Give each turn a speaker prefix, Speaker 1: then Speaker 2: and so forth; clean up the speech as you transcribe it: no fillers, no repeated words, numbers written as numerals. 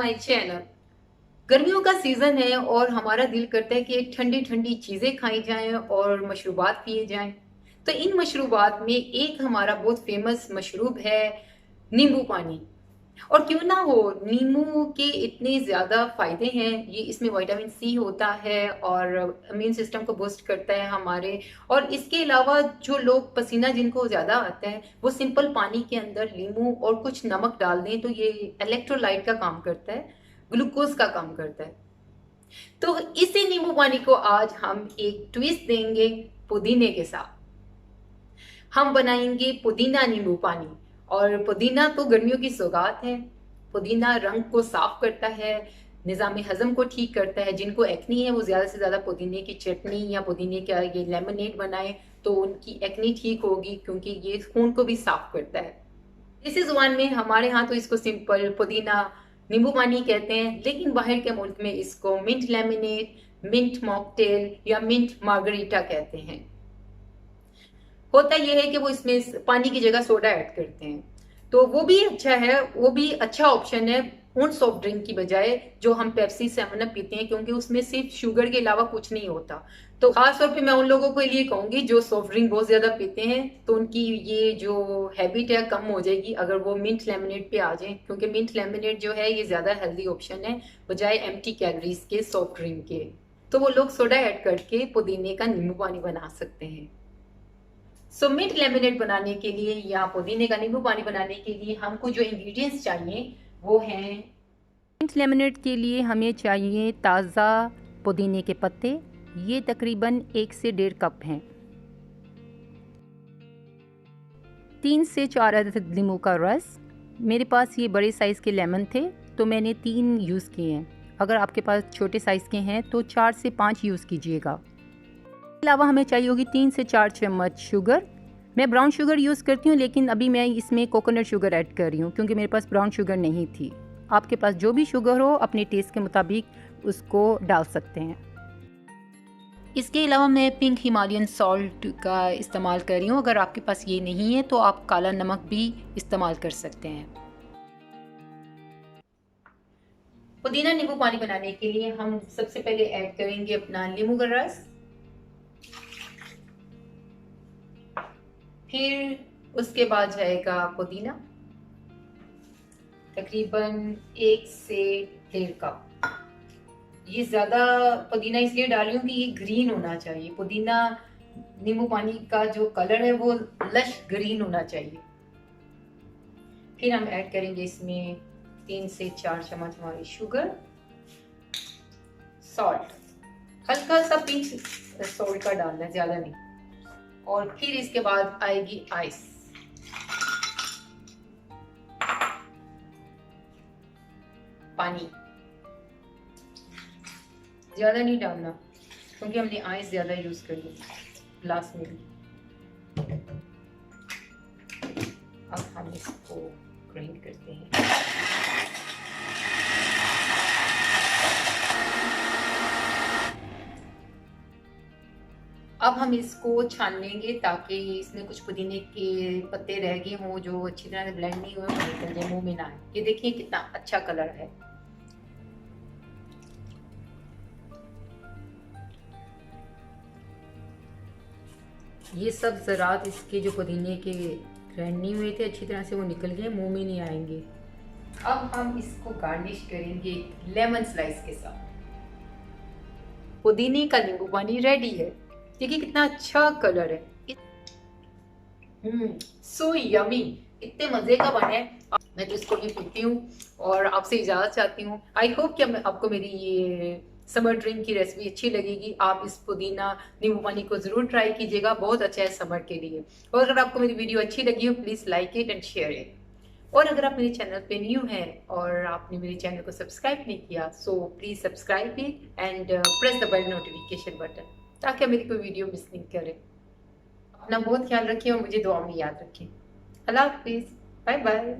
Speaker 1: My channel. गर्मियों का season है और हमारा दिल करता है कि ठंडी ठंडी चीजें खाई जाएं और मशरूबात पिए जाएं। तो इन मशरूबात में एक हमारा बहुत फेमस मशरूब है नींबू पानी। और क्यों ना हो, नींबू के इतने ज्यादा फायदे हैं। ये इसमें विटामिन सी होता है और इम्यून सिस्टम को बूस्ट करता है हमारे। और इसके अलावा जो लोग पसीना जिनको ज्यादा आता है वो सिंपल पानी के अंदर नींबू और कुछ नमक डाल दें तो ये इलेक्ट्रोलाइट का काम करता है, ग्लूकोज का काम करता है। तो इसी नींबू पानी को आज हम एक ट्विस्ट देंगे पुदीने के साथ। हम बनाएंगे पुदीना नींबू पानी। और पुदीना तो गर्मियों की सौगात है। पुदीना रंग को साफ करता है, निज़ाम हजम को ठीक करता है। जिनको एक्नी है वो ज़्यादा से ज़्यादा पुदीने की चटनी या पुदीने का ये लेमनेड बनाए तो उनकी एक्नी ठीक होगी, क्योंकि ये खून को भी साफ करता है। इसी जुबान में हमारे यहाँ तो इसको सिंपल पुदीना नींबू पानी कहते हैं, लेकिन बाहर के मुल्क में इसको मिंट लेमनेड, मिंट मॉकटेल या मिंट मार्गरीटा कहते हैं। होता यह है कि वो इसमें पानी की जगह सोडा ऐड करते हैं, तो वो भी अच्छा है, वो भी अच्छा ऑप्शन है उन सॉफ्ट ड्रिंक की बजाय जो हम पेप्सी सेवन अप पीते हैं, क्योंकि उसमें सिर्फ शुगर के अलावा कुछ नहीं होता। तो खास तौर पे मैं उन लोगों के लिए कहूंगी जो सॉफ्ट ड्रिंक बहुत ज्यादा पीते हैं, तो उनकी ये जो हैबिट है कम हो जाएगी अगर वो मिंट लेमनेड पे आ जाएं, क्योंकि मिंट लेमनेड जो है ये ज्यादा हेल्दी ऑप्शन है बजाय एम्प्टी कैलोरीज के सॉफ्ट ड्रिंक के। तो वो लोग सोडा ऐड करके पुदीने का नींबू पानी बना सकते हैं। सो मिंट लेमनेड बनाने के लिए या पुदीने का नींबू पानी बनाने के लिए हमको जो इंग्रेडिएंट्स चाहिए वो हैं।
Speaker 2: मिंट लेमनेड के लिए हमें चाहिए ताज़ा पुदीने के पत्ते। ये तकरीबन 1 से 1.5 कप हैं। 3 से 4 अदद नींबू का रस। मेरे पास ये बड़े साइज़ के लेमन थे तो मैंने 3 यूज़ किए हैं। अगर आपके पास छोटे साइज़ के हैं तो 4 से 5 यूज़ कीजिएगा। इसके अलावा हमें चाहिए होगी 3 से 4 चम्मच शुगर। मैं ब्राउन शुगर यूज़ करती हूँ, लेकिन अभी मैं इसमें कोकोनट शुगर ऐड कर रही हूँ क्योंकि मेरे पास ब्राउन शुगर नहीं थी। आपके पास जो भी शुगर हो अपने टेस्ट के मुताबिक उसको डाल सकते हैं। इसके अलावा मैं पिंक हिमालयन सॉल्ट का इस्तेमाल कर रही हूँ। अगर आपके पास ये नहीं है तो आप काला नमक भी इस्तेमाल कर सकते हैं।
Speaker 1: पुदीना नींबू पानी बनाने के लिए हम सबसे पहले ऐड करेंगे अपना नींबू का रस, फिर उसके बाद जाएगा पुदीना, तकरीबन 1 से 1.5 कप। ये ज्यादा पुदीना इसलिए डाल रही हूँ कि ये ग्रीन होना चाहिए। पुदीना नींबू पानी का जो कलर है वो लश ग्रीन होना चाहिए। फिर हम ऐड करेंगे इसमें 3 से 4 चम्मच हमारी शुगर, सॉल्ट, हल्का सा पिंच सॉल्ट का डालना है, ज्यादा नहीं। और फिर इसके बाद आएगी आइस। पानी ज्यादा नहीं डालना क्योंकि हमने आइस ज्यादा यूज कर ली ग्लास में भी। अब हम इसको ग्राइंड करते हैं। अब हम इसको छान लेंगे ताकि इसमें कुछ पुदीने के पत्ते रह गए हों जो अच्छी तरह से ब्लेंड नहीं हुए, वो निकल जाए, मुंह में ना आए। ये देखिए कितना अच्छा कलर है। ये सब ज़रात इसके जो पुदीने के ग्राइंड नहीं हुए थे अच्छी तरह से वो निकल गए, मुंह में नहीं आएंगे। अब हम इसको गार्निश करेंगे लेमन स्लाइस के साथ। पुदीने का नींबू पानी रेडी है। देखिए कितना अच्छा कलर है। सो यमी, इतने मजे का बना है। मैं तो इसको भी पीती हूँ और आपसे इजाजत चाहती हूँ। आई होप कि आपको मेरी ये समर ड्रिंक की रेसिपी अच्छी लगेगी। आप इस पुदीना नींबू पानी को जरूर ट्राई कीजिएगा, बहुत अच्छा है समर के लिए। और अगर आपको मेरी वीडियो अच्छी लगी हो please like it and share it. और अगर आप मेरे चैनल पे न्यू हैं और आपने मेरे चैनल को सब्सक्राइब नहीं किया so please subscribe it and press the bell notification button ताकि मेरी कोई वीडियो मिस नहीं करे। अपना बहुत ख्याल रखें और मुझे दुआ में याद रखें। अल्लाह हाफिज, बाय बाय।